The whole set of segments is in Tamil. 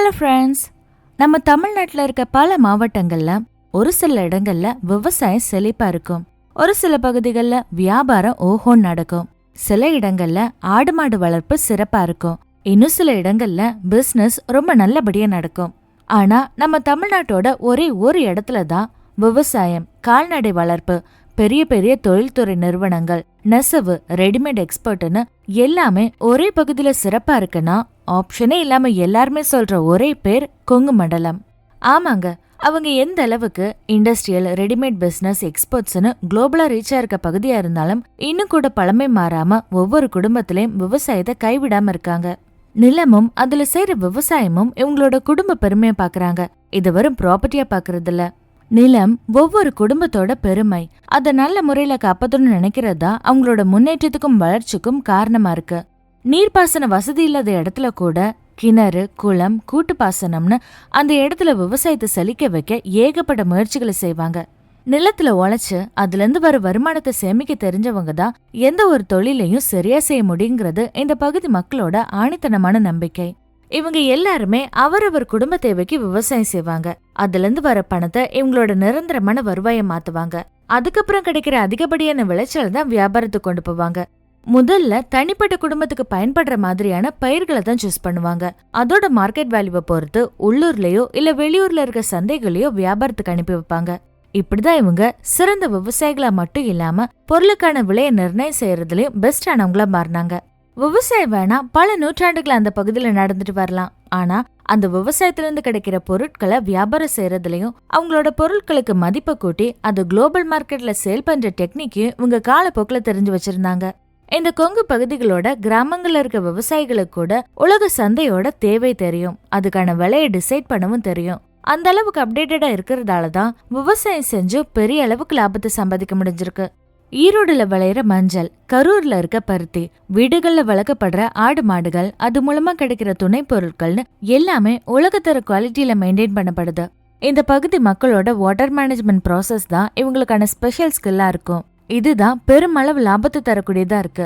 ஹலோ ஃப்ரெண்ட்ஸ், நம்ம தமிழ்நாட்டில் இருக்க பல மாவட்டங்கள்ல ஒரு சில இடங்கள்ல விவசாயம் செழிப்பா இருக்கும். ஒரு சில பகுதிகளில் வியாபாரம் ஓஹோன்னு நடக்கும். சில இடங்கள்ல ஆடு மாடு வளர்ப்பு சிறப்பா இருக்கும். இன்னும் சில இடங்கள்ல பிசினஸ் ரொம்ப நல்லபடியா நடக்கும். ஆனா நம்ம தமிழ்நாட்டோட ஒரே ஒரு இடத்துல தான் விவசாயம், கால்நடை வளர்ப்பு, பெரிய பெரிய தொழில்துறை நிறுவனங்கள், நெசவு, ரெடிமேட் எக்ஸ்பர்ட்னு எல்லாமே ஒரே பகுதியில சிறப்பா இருக்குன்னா ஆப்ஷனே இல்லாம எல்லாருமே சொல்ற ஒரே பேர் கொங்கு மண்டலம். ஆமாங்க, அவங்க எந்த அளவுக்கு இண்டஸ்ட்ரியல், ரெடிமேட் பிசினஸ் எக்ஸ்பர்ட்ஸ்னு குளோபலா ரீச்சா இருக்க பகுதியா இருந்தாலும் இன்னும் கூட பழமை மாறாம ஒவ்வொரு குடும்பத்திலயும் விவசாயத்தை கைவிடாம இருக்காங்க. நிலமும் அதுல செய்யற விவசாயமும் இவங்களோட குடும்ப பெருமையா பாக்குறாங்க. இது வெறும் ப்ராப்பர்ட்டியா பாக்குறது இல்ல. நிலம் ஒவ்வொரு குடும்பத்தோட பெருமை. அத நல்ல முறையில காப்பாத்தணும்னு நினைக்கிறதா அவங்களோட முன்னேற்றத்துக்கும் வளர்ச்சிக்கும் காரணமா இருக்கு. நீர்ப்பாசன வசதி இல்லாத இடத்துல கூட கிணறு, குளம், கூட்டு பாசனம்னு அந்த இடத்துல விவசாயத்தை செழிக்க வைக்க ஏகப்பட்ட முயற்சிகளை செய்வாங்க. நிலத்துல உழைச்சு அதுல இருந்து வர வருமானத்தை சேமிக்க தெரிஞ்சவங்க தான் எந்த ஒரு தொழிலையும் சரியா செய்ய முடியுங்கிறது இந்த பகுதி மக்களோட ஆணித்தனமான நம்பிக்கை. இவங்க எல்லாருமே அவரவர் குடும்ப தேவைக்கு விவசாயம் செய்வாங்க. அதுல இருந்து வர பணத்தை இவங்களோட நிரந்தரமான வருவாயை மாத்துவாங்க. அதுக்கப்புறம் கிடைக்கிற அதிகப்படியான விளைச்சல் தான் வியாபாரத்துக்கு கொண்டு போவாங்க. முதல்ல தனிப்பட்ட குடும்பத்துக்கு பயன்படுற மாதிரியான பயிர்களை தான் சூஸ் பண்ணுவாங்க. அதோட மார்க்கெட் வேல்யூவை பொறுத்து உள்ளூர்லயோ இல்ல வெளியூர்ல இருக்க சந்தைகளையோ வியாபாரத்துக்கு அனுப்பி வைப்பாங்க. இப்படிதான் இவங்க சிறந்த விவசாயிகளா மட்டும் இல்லாம பொருளுக்கான விலையை நிர்ணயம் செய்யறதுலயும் பெஸ்ட் ஆனவங்களா மாறினாங்க. விவசாயம் வேணா பல நூற்றாண்டுகள் அந்த பகுதியில நடந்துட்டு வரலாம். ஆனா அந்த விவசாயத்துல இருந்து கிடைக்கிற பொருட்களை வியாபாரம் செய்யறதுலயும் அவங்களோட பொருட்களுக்கு மதிப்பை கூட்டி அது குளோபல் மார்க்கெட்ல சேல் பண்ற டெக்னிக்கையும் இவங்க காலப்போக்கில் தெரிஞ்சு வச்சிருந்தாங்க. இந்த கொங்கு பகுதிகளோட கிராமங்கள்ல இருக்க விவசாயிகளுக்கு கூட உலக சந்தையோட தேவை தெரியும். அதுக்கான விலையை டிசைட் பண்ணவும் தெரியும். அந்த அளவுக்கு அப்டேட்டடா இருக்கிறதாலதான் விவசாயம் செஞ்சு பெரிய அளவுக்கு லாபத்தை சம்பாதிக்க முடிஞ்சிருக்கு. ஈரோடுல விளையிற மஞ்சள், கரூர்ல இருக்க பருத்தி, வீடுகள்ல வளர்க்கப்படுற ஆடு மாடுகள், அது மூலமா கிடைக்கிற துணை பொருட்கள்னு எல்லாமே உலகத்தர குவாலிட்டியில மெயின்டைன் பண்ணப்படுது. இந்த பகுதி மக்களோட வாட்டர் மேனேஜ்மெண்ட் ப்ராசஸ் தான் இவங்களுக்கான ஸ்பெஷல் ஸ்கில்லா இருக்கும். இதுதான் பெருமளவு லாபத்தை தரக்கூடியதா இருக்கு.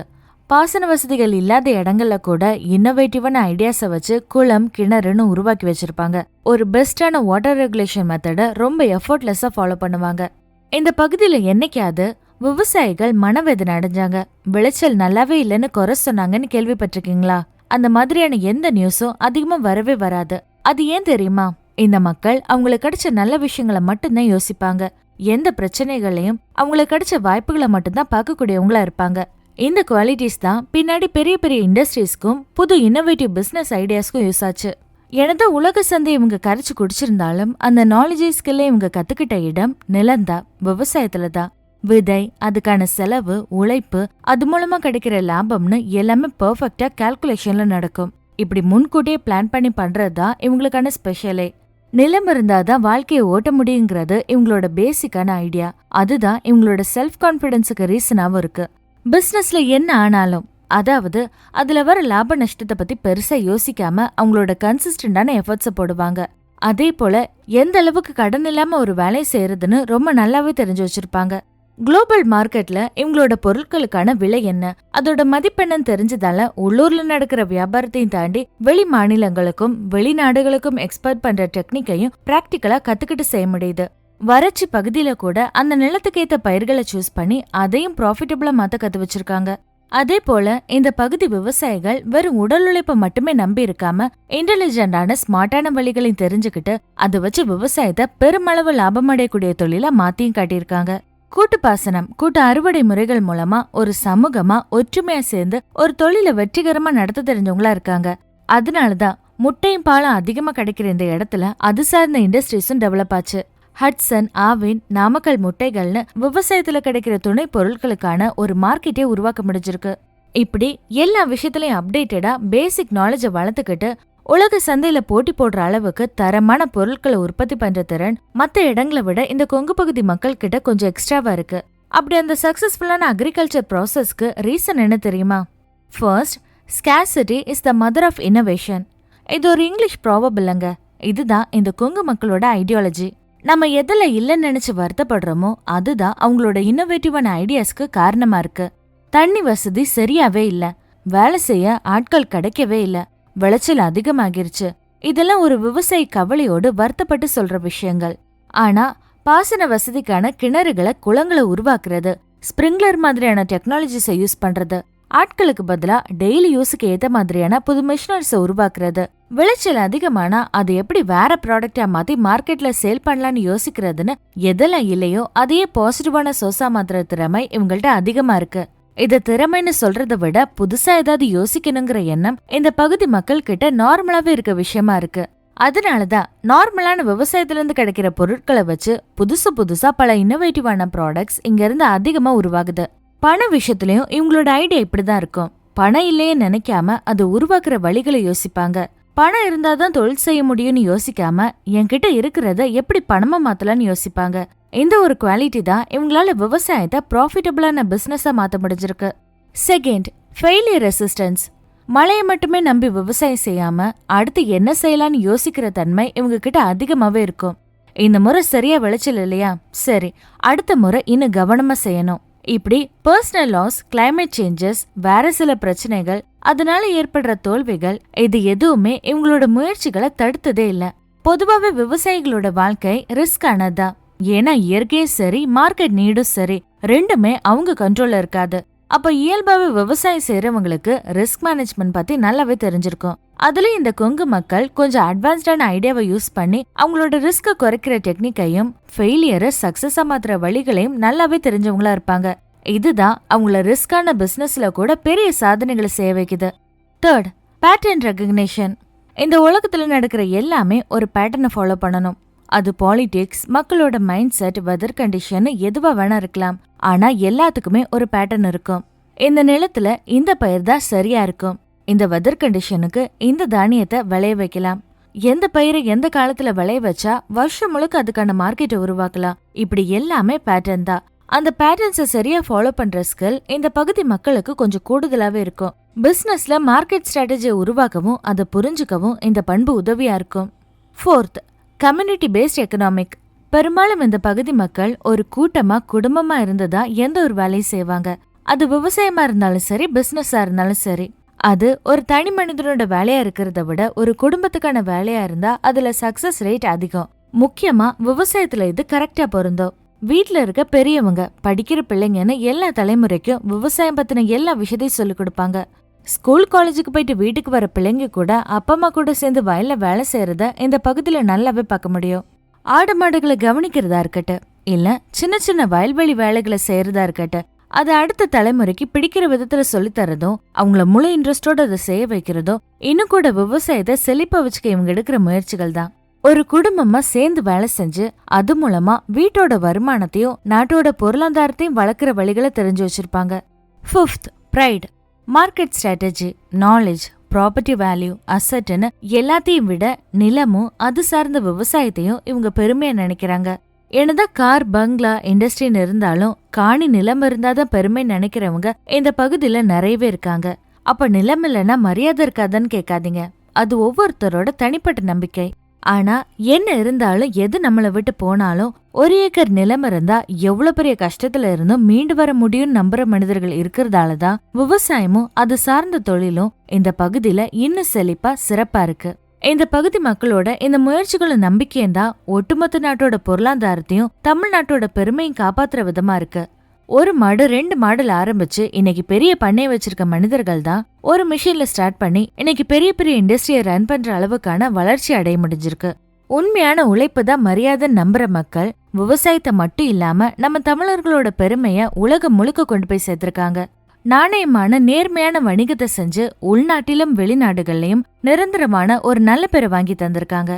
பாசன வசதிகள் இல்லாத இடங்கள்ல கூட இன்னோவேட்டிவான ஐடியாஸை வச்சு குளம், கிணறுன்னு உருவாக்கி வச்சிருப்பாங்க. ஒரு பெஸ்டான வாட்டர் ரெகுலேஷன் மெத்தட ரொம்ப எஃபோர்ட்லெஸ்ஸா ஃபாலோ பண்ணுவாங்க. இந்த பகுதியில என்னைக்காவது விவசாயிகள் மனவேதனை அடைஞ்சாங்க, விளைச்சல் நல்லாவே இல்லைன்னு குறை சொன்னாங்கன்னு கேள்விப்பட்டிருக்கீங்களா? அந்த மாதிரியான எந்த நியூஸும் அதிகமா வரவே வராது. அது ஏன் தெரியுமா? இந்த மக்கள் அவங்களுக்கு கிடைச்ச நல்ல விஷயங்களை மட்டும்தான் யோசிப்பாங்க. எந்த பிரச்சனைகளையும் அவங்களுக்கு கிடைச்ச வாய்ப்புகளை மட்டும்தான் பார்க்கக்கூடியவங்களா இருப்பாங்க. இந்த குவாலிட்டிஸ் தான் பின்னாடி பெரிய பெரிய இண்டஸ்ட்ரீஸ்க்கும் புது இன்னோவேட்டிவ் பிசினஸ் ஐடியாஸ்க்கும் யூஸ் ஆச்சு. எனது உலக சந்தை இவங்க கரைச்சு குடிச்சிருந்தாலும் அந்த நாலேஜ் ஸ்கில்லை இவங்க கத்துக்கிட்ட இடம் நிலந்தா, விவசாயத்துலதான். விதை, அதுக்கான செலவு, உழைப்பு, அது மூலமா கிடைக்கிற லாபம்னு எல்லாமே பெர்ஃபெக்டா கால்குலேஷன்ல நடக்கும். இப்படி முன்கூட்டியே பிளான் பண்ணி பண்றதுதான் இவங்களுக்கான ஸ்பெஷலே. நிலம் இருந்தாதான் வாழ்க்கையை ஓட்ட முடியுங்கிறது இவங்களோட பேசிக்கான ஐடியா. அதுதான் இவங்களோட செல்ஃப் கான்பிடன்ஸுக்கு ரீசனாவும் இருக்கு. பிசினஸ்ல என்ன ஆனாலும், அதாவது அதுல வர லாப நஷ்டத்தை பத்தி பெருசா யோசிக்காம அவங்களோட கன்சிஸ்டன்டான எஃபர்ட்ஸை போடுவாங்க. அதே போல எந்த அளவுக்கு கடன் இல்லாம ஒரு வேலையை செய்யறதுன்னு ரொம்ப நல்லாவே தெரிஞ்சு வச்சிருப்பாங்க. குளோபல் மார்க்கெட்ல இவங்களோட பொருட்களுக்கான விலை என்ன, அதோட மதிப்பெண்ணு தெரிஞ்சதால உள்ளூர்ல நடக்கிற வியாபாரத்தையும் தாண்டி வெளி மாநிலங்களுக்கும் வெளிநாடுகளுக்கும் எக்ஸ்போர்ட் பண்ற டெக்னிக்கையும் பிராக்டிக்கலா கத்துக்கிட்டு செய்ய முடியுது. வறட்சி பகுதியில கூட அந்த நிலத்துக்கு ஏத்த பயிர்களை சூஸ் பண்ணி அதையும் ப்ராஃபிட்டபிளா மாத்த கத்து வச்சிருக்காங்க. அதே போல இந்த பகுதி விவசாயிகள் வெறும் உடல் உழைப்பை மட்டுமே நம்பி இருக்காம இன்டெலிஜென்டான ஸ்மார்ட்டான வழிகளையும் தெரிஞ்சுக்கிட்டு அதை வச்சு விவசாயத்தை பெருமளவு லாபம் அடையக்கூடிய தொழிலா மாத்தியும் காட்டியிருக்காங்க. கூட்டு பாசனம், கூட்டு அறுவடை முறைகள் மூலமா ஒரு சமூகமா ஒற்றுமையா சேர்ந்து ஒரு தொழிலை வெற்றிகரமா நடத்த தெரிஞ்சவங்களா இருக்காங்க. அதனாலதான் முட்டையும் பாலும் அதிகமா கிடைக்கிற இந்த இடத்துல அது சார்ந்த இண்டஸ்ட்ரீஸும் டெவலப் ஆச்சு. ஹட்சன், ஆவின், நாமக்கல் முட்டைகள்னு விவசாயத்துல கிடைக்கிற துணை பொருட்களுக்கான ஒரு மார்க்கெட்டே உருவாக்க முடிஞ்சிருக்கு. இப்படி எல்லா விஷயத்திலயும் அப்டேட்டடா பேசிக் நாலேஜை வளர்த்துக்கிட்டு உலக சந்தையில போட்டி போடுற அளவுக்கு தரமான பொருட்களை உற்பத்தி பண்ற திறன் மத்த இடங்களை விட இந்த கொங்கு பகுதி மக்கள் கிட்ட கொஞ்சம் எக்ஸ்ட்ராவா இருக்கு. அப்படி அந்த சக்சஸ்ஃபுல்லான அக்ரிகல்ச்சர் ப்ராசஸ்க்கு ரீசன் என்ன தெரியுமா? First, scarcity is the mother of innovation. இது ஒரு இங்கிலீஷ் ப்ராவர்ப் இல்லைங்க. இதுதான் இந்த கொங்கு மக்களோட ஐடியாலஜி. நம்ம எதுல இல்லைன்னு நினைச்சு வருத்தப்படுறோமோ அதுதான் அவங்களோட இன்னோவேட்டிவான ஐடியாஸ்க்கு காரணமா இருக்கு. தண்ணி வசதி சரியாவே இல்ல, வேலை செய்ய ஆட்கள் கிடைக்கவே இல்ல, விளைச்சல் அதிகமாகிருச்சு, இதெல்லாம் ஒரு விவசாயி கவலையோடு வருத்தப்பட்டு சொல்ற விஷயங்கள். ஆனா பாசன வசதிக்கான கிணறுகளை, குளங்களை உருவாக்குறது, ஸ்பிரிங்க்லர் மாதிரியான டெக்னாலஜிஸை யூஸ் பண்றது, ஆட்களுக்கு பதிலா டெய்லி யூஸுக்கு ஏத்த மாதிரியான புது மிஷினரிஸை உருவாக்குறது, விளைச்சல் அதிகமானா அது எப்படி வேற ப்ராடக்டா மாத்தி மார்க்கெட்ல சேல் பண்ணலான்னு யோசிக்கிறதுன்னு எதெல்லாம் இல்லையோ அதையே பாசிட்டிவான சோர்ஸா மாத்துற திறமை இவங்கள்ட்ட அதிகமா இருக்கு. இத திறமைன்னு சொல்றதை விட புதுசா ஏதாவது யோசிக்கணுங்கிற எண்ணம் இந்த பகுதி மக்கள் கிட்ட நார்மலாவே இருக்க விஷயமா இருக்கு. அதனாலதான் நார்மலான விவசாயத்துல இருந்து கிடைக்கிற பொருட்களை வச்சு புதுசா பல இன்னோவேட்டிவான ப்ராடக்ட்ஸ் இங்க இருந்து அதிகமா உருவாகுது. பண விஷயத்திலயும் இவங்களோட ஐடியா இப்படிதான் இருக்கும். பணம் இல்லையே நினைக்காம அது உருவாக்குற வழிகளை யோசிப்பாங்க. பணம் இருந்தாதான் தொழில் செய்ய முடியும்னு யோசிக்காம என்கிட்ட இருக்கிறத எப்படி பணமா மாத்தலாம்னு யோசிப்பாங்க. இந்த ஒரு குவாலிட்டி தான் இவங்களால விவசாயத்தை ப்ராஃபிட்டபிளான பிசினஸா மாத்த முடிஞ்சிருக்கு. Second, failure resistance. மழையை மட்டுமே நம்பி விவசாயம் செய்யாம அடுத்து என்ன செய்யலான்னு யோசிக்கிற தன்மை இவங்க கிட்ட அதிகமாவே இருக்கும். இந்த முறை சரியா விளைச்சல் இல்லையா, சரி அடுத்த முறை இன்னும் கவனமா செய்யணும். இப்படி பர்சனல் லாஸ், கிளைமேட் சேஞ்சஸ், வேற சில பிரச்சனைகள், அதனால ஏற்படுற தோல்விகள், இது எதுவுமே இவங்களோட முயற்சிகளை தடுத்ததே இல்ல. பொதுவாவே விவசாயிகளோட வாழ்க்கை ரிஸ்க் ஆனதுதான். ஏன்னா இயற்கையும் சரி, மார்க்கெட் நீடும் சரி, ரெண்டுமே அவங்க கண்ட்ரோல்ல இருக்காது. அப்ப இயல்பாவே விவசாயம் செய்யறவங்களுக்கு ரிஸ்க் மேனேஜ்மெண்ட் பத்தி நல்லாவே தெரிஞ்சிருக்கும். அதுலயும் இந்த கொங்கு மக்கள் கொஞ்சம் அட்வான்ஸ்டான ஐடியாவை யூஸ் பண்ணி அவங்களோட ரிஸ்க குறைக்கிற டெக்னிக்கையும் ஃபெயிலியரை சக்சஸா மாத்துற வழிகளையும் நல்லாவே தெரிஞ்சவங்களா இருப்பாங்க. இதுதான் அவங்கள ரிஸ்கான பிசினஸ்ல கூட பெரிய சாதனைகளை செய்ய வைக்குது. Third, pattern recognition. இந்த உலகத்துல நடக்கிற எல்லாமே ஒரு பேட்டர்னை ஃபாலோ பண்ணணும். அது பாலிடிக்ஸ், மக்களோட மைண்ட் செட், வெதர் கண்டிஷன் எதுவா வேணா இருக்கலாம். ஆனா எல்லாத்துக்குமே ஒரு பேட்டர்ன் இருக்கும். இந்த நிலத்துல இந்த பயிர் தான் சரியா இருக்கும், இந்த வெதர் கண்டிஷனுக்கு இந்த தானியத்தை விளைய வைக்கலாம், எந்த பயிரை எந்த காலத்துல விளைய வச்சா வருஷம் முழுக்க அதுக்கான மார்க்கெட்டை உருவாக்கலாம். இப்படி எல்லாமே பேட்டர்ன் தான். அந்த பேட்டர்ன்ஸை சரியா ஃபாலோ பண்ற ஸ்கில் இந்த பகுதி மக்களுக்கு கொஞ்சம் கூடுதலாவே இருக்கும். பிசினஸ்ல மார்க்கெட் ஸ்ட்ராட்டஜியை உருவாக்கவும் அதை புரிஞ்சுக்கவும் இந்த பண்பு உதவியா இருக்கும். Fourth, community paste economic. பெரும்பாலும் இந்த பகுதி மக்கள் ஒரு கூட்டமா, குடும்பமா இருந்ததா எந்த ஒரு வேலையும் செய்வாங்க. அது விவசாயமா இருந்தாலும் சரி, பிசினஸா இருந்தாலும் சரி. அது ஒரு தனி மனிதனோட வேலையா இருக்கிறத விட ஒரு குடும்பத்துக்கான வேலையா இருந்தா அதுல சக்சஸ் ரேட் அதிகம். முக்கியமா விவசாயத்துல இது கரெக்டா பொருந்தும். வீட்டுல இருக்க பெரியவங்க, படிக்கிற பிள்ளைங்கன்னு எல்லா தலைமுறைக்கும் விவசாயம் பத்தின எல்லா விஷயத்தையும் சொல்லிக் கொடுப்பாங்க. ஸ்கூல், காலேஜுக்கு போயிட்டு வீட்டுக்கு வர பிள்ளைங்க கூட அப்பா அம்மா கூட சேர்ந்து வயல்ல வேலை செய்யறத இந்த பகுதியில நல்லாவே பார்க்க முடியும். ஆடு மாடுகளை கவனிக்கிறதா இருக்கட்டும், இல்ல சின்ன சின்ன வயல்வெளி வேலைகளை செய்யறதா இருக்கட்டும், அதை அடுத்த தலைமுறைக்கு பிடிக்கிற விதத்துல சொல்லித்தரதும், அவங்கள முழு இன்ட்ரெஸ்டோட அதை செய்ய வைக்கிறதும் இன்னும் கூட விவசாயத்தை செழிப்பா வச்சுக்க இவங்க எடுக்கிற முயற்சிகள் தான். ஒரு குடும்பமா சேர்ந்து வேலை செஞ்சு அது மூலமா வீட்டோட வருமானத்தையும் நாட்டோட பொருளாதாரத்தையும் வளர்க்குற வழிகளை தெரிஞ்சு வச்சிருப்பாங்க. Fifth, pride. Market strategy, knowledge, property value, அசட்னு எல்லாத்தையும் விட நிலமும் அது சார்ந்த விவசாயத்தையும் இவங்க பெருமையா நினைக்கிறாங்க. என்னதான் கார், பங்களா, இண்டஸ்ட்ரின்னு இருந்தாலும் காணி, நிலம் இருந்தாதான் பெருமை நினைக்கிறவங்க இந்த பகுதியில நிறையவே இருக்காங்க. அப்ப நிலம் இல்லைன்னா மரியாதை இருக்காதான்னு கேட்காதீங்க. அது ஒவ்வொருத்தரோட தனிப்பட்ட நம்பிக்கை. ஆனா என்ன இருந்தாலும் எது நம்மளை விட்டு போனாலும் 1 ஏக்கர் நிலம் இருந்தா எவ்வளவு பெரிய கஷ்டத்துல இருந்தும் மீண்டு வர முடியும்னு நம்புற மனிதர்கள் இருக்கிறதாலதான் விவசாயமும் அது சார்ந்த தொழிலும் இந்த பகுதியில இன்னும் செழிப்பா சிறப்பா இருக்கு. இந்த பகுதி மக்களோட இந்த முயற்சிகளும் நம்பிக்கையும் தான் ஒட்டுமொத்த நாட்டோட பொருளாதாரத்தையும் தமிழ்நாட்டோட பெருமையும் காப்பாத்துற விதமா இருக்கு. 1 மாடு 2 மாடுல ஆரம்பிச்சு இன்னைக்கு பெரிய பண்ணை வச்சிருக்க மனிதர்கள் தான் ஒரு மிஷின்ல ஸ்டார்ட் பண்ணி இன்னைக்கு பெரிய பெரிய இண்டஸ்ட்ரியை ரன் பண்ற அளவுக்கான வளர்ச்சி அடைய முடிஞ்சிருக்கு. உண்மையான உழைப்பு தான் மரியாதை நம்புற மக்கள் விவசாயத்தை மட்டும் இல்லாம நம்ம தமிழர்களோட பெருமைய உலகம் முழுக்க கொண்டு போய் சேர்த்திருக்காங்க. நாணயமான நேர்மையான வணிகத்தை செஞ்சு உள்நாட்டிலும் வெளிநாடுகள்லயும் நிரந்தரமான ஒரு நல்ல பேரை வாங்கி தந்திருக்காங்க.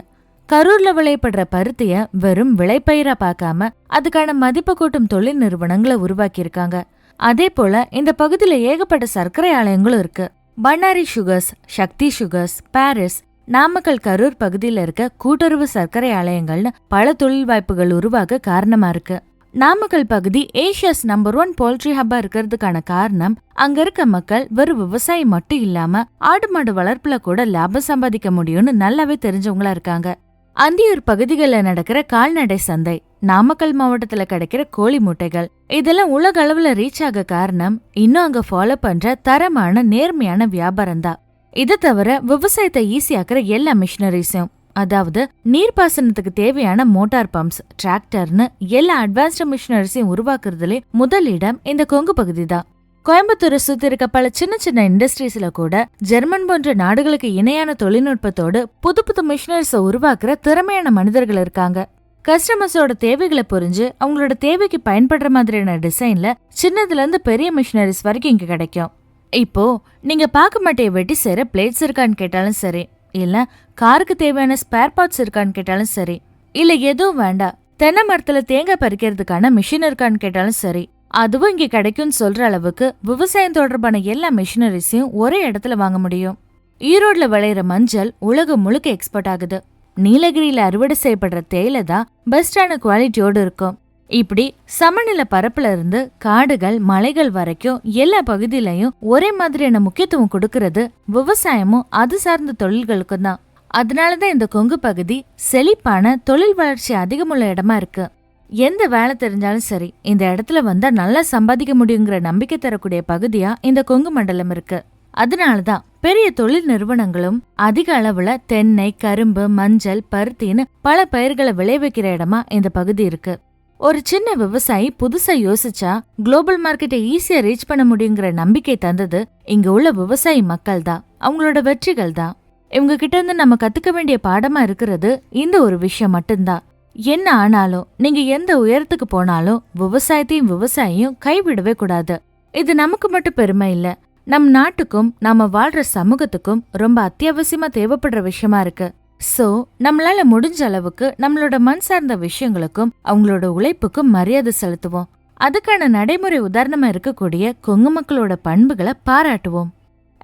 கரூர்ல விளையப்படுற பருத்திய வெறும் விளைப்பயிரா பார்க்காம அதுக்கான மதிப்பு கூட்டும் தொழில் நிறுவனங்களை உருவாக்கியிருக்காங்க. அதே போல இந்த பகுதியில ஏகப்பட்ட சர்க்கரை ஆலயங்களும் இருக்கு. பண்ணாரி சுகர்ஸ், சக்தி சுகர்ஸ், பாரிஸ், நாமக்கல், கரூர் பகுதியில இருக்க கூட்டுறவு சர்க்கரை ஆலயங்கள்னு பல தொழில் வாய்ப்புகள் உருவாக காரணமா இருக்கு. நாமக்கல் பகுதி ஏஷியாஸ் நம்பர் 1 போல்ட்ரி ஹப்பா இருக்கிறதுக்கான காரணம் அங்க இருக்க மக்கள் வெறும் விவசாயம் மட்டும் இல்லாம ஆடு மாடு வளர்ப்புல கூட லாபம் சம்பாதிக்க முடியும்னு நல்லாவே தெரிஞ்சவங்களா இருக்காங்க. அந்தியூர் பகுதிகளில் நடக்கிற கால்நடை சந்தை, நாமக்கல் மாவட்டத்துல கிடைக்கிற கோழி முட்டைகள், இதெல்லாம் உலக அளவுல ரீச் ஆக காரணம் இன்னும் அங்க ஃபாலோ பண்ற தரமான நேர்மையான வியாபாரம் தான். இதை தவிர விவசாயத்தை ஈஸியாக்குற எல்லா மிஷினரிஸும், அதாவது நீர்ப்பாசனத்துக்கு தேவையான மோட்டார் பம்ப்ஸ், டிராக்டர்னு எல்லா அட்வான்ஸ்டு மிஷினரிஸையும் உருவாக்குறதுல முதலிடம் இந்த கொங்கு பகுதி தான். கோயம்புத்தூரை சுத்தி இருக்க பல சின்ன சின்ன இண்டஸ்ட்ரீஸ்ல கூட ஜெர்மன் போன்ற நாடுகளுக்கு இணையான தொழில்நுட்பத்தோடு புது புது மிஷினரிஸை உருவாக்குற திறமையான மனிதர்கள் இருக்காங்க. கஸ்டமர்ஸோட தேவைகளை புரிஞ்சு அவங்களோட தேவைக்கு பயன்படுற மாதிரியான டிசைன்ல சின்னதுல இருந்து பெரிய மிஷினரிஸ் வரைக்கும் இங்க கிடைக்கும். இப்போ நீங்க பாக்கு மட்டையை வெட்டி செய்யற பிளேட்ஸ் இருக்கான்னு கேட்டாலும் சரி, இல்ல காருக்கு தேவையான ஸ்பேர் பார்ட்ஸ் இருக்கான்னு கேட்டாலும் சரி, இல்ல எதுவும் வேண்டாம் தென்னை மரத்துல தேங்காய் பறிக்கிறதுக்கான மிஷின் இருக்கான்னு கேட்டாலும் சரி, அதுவும் இங்க கிடைக்கும்னு சொல்ற அளவுக்கு விவசாயம் தொடர்பான எல்லா மிஷினரிஸையும் ஒரே இடத்துல வாங்க முடியும். ஈரோட்ல விளையிற மஞ்சள் உலகம் முழுக்க எக்ஸ்போர்ட் ஆகுது. நீலகிரியில அறுவடை செய்யப்படுற தேயிலை தான் பெஸ்டான குவாலிட்டியோடு இருக்கும். இப்படி சமநில பரப்புல இருந்து காடுகள் மலைகள் வரைக்கும் எல்லா பகுதியிலையும் ஒரே மாதிரியான முக்கியத்துவம் கொடுக்கறது விவசாயமும் அது சார்ந்த தொழில்களுக்கும் தான். அதனாலதான் இந்த கொங்கு பகுதி செழிப்பான தொழில் வளர்ச்சி அதிகமுள்ள இடமா இருக்கு. எந்த வேலை தெரிஞ்சாலும் சரி, இந்த இடத்துல வந்தா நல்லா சம்பாதிக்க முடியுங்கிற நம்பிக்கை தரக்கூடிய பகுதியா இந்த கொங்கு மண்டலம் இருக்கு. அதனாலதான் பெரிய தொழில் நிறுவனங்களும் அதிக அளவுல தென்னை, கரும்பு, மஞ்சள், பருத்தின்னு பல பயிர்களை விளைவிக்கிற இடமா இந்த பகுதி இருக்கு. ஒரு சின்ன விவசாயி புதுசா யோசிச்சா குளோபல் மார்க்கெட்டை ஈஸியா ரீச் பண்ண முடியுங்கிற நம்பிக்கை தந்தது இங்க உள்ள விவசாயி மக்கள் தான், அவங்களோட வெற்றிகள் தான். இவங்க கிட்ட இருந்து நம்ம கத்துக்க வேண்டிய பாடமா இருக்கிறது இந்த ஒரு விஷயம் மட்டும்தான். என்ன ஆனாலும் நீங்க எந்த உயரத்துக்கு போனாலும் விவசாயத்தையும் விவசாயியும் கைவிடவே கூடாது. இது நமக்கு மட்டும் பெருமை இல்ல, நம் நாட்டுக்கும் நாம வாழ்ற சமூகத்துக்கும் ரொம்ப அத்தியாவசியமா தேவைப்படுற விஷயமா இருக்கு. சோ நம்மளால முடிஞ்ச அளவுக்கு நம்மளோட மண் சார்ந்த விஷயங்களுக்கும் அவங்களோட உழைப்புக்கும் மரியாதை செலுத்துவோம். அதுக்கான நடைமுறை உதாரணமா இருக்கக்கூடிய கொங்கு மக்களோட பண்புகளை பாராட்டுவோம்.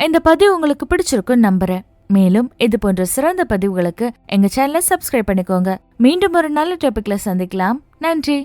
இந்த பதிவு உங்களுக்கு பிடிச்சிருக்குன்னு நம்புறேன். மேலும் இது போன்ற சிறந்த பதிவுகளுக்கு எங்க சேனலை சப்ஸ்கிரைப் பண்ணிக்கோங்க. மீண்டும் ஒரு நல்ல டாபிக்ல சந்திக்கலாம். நன்றி.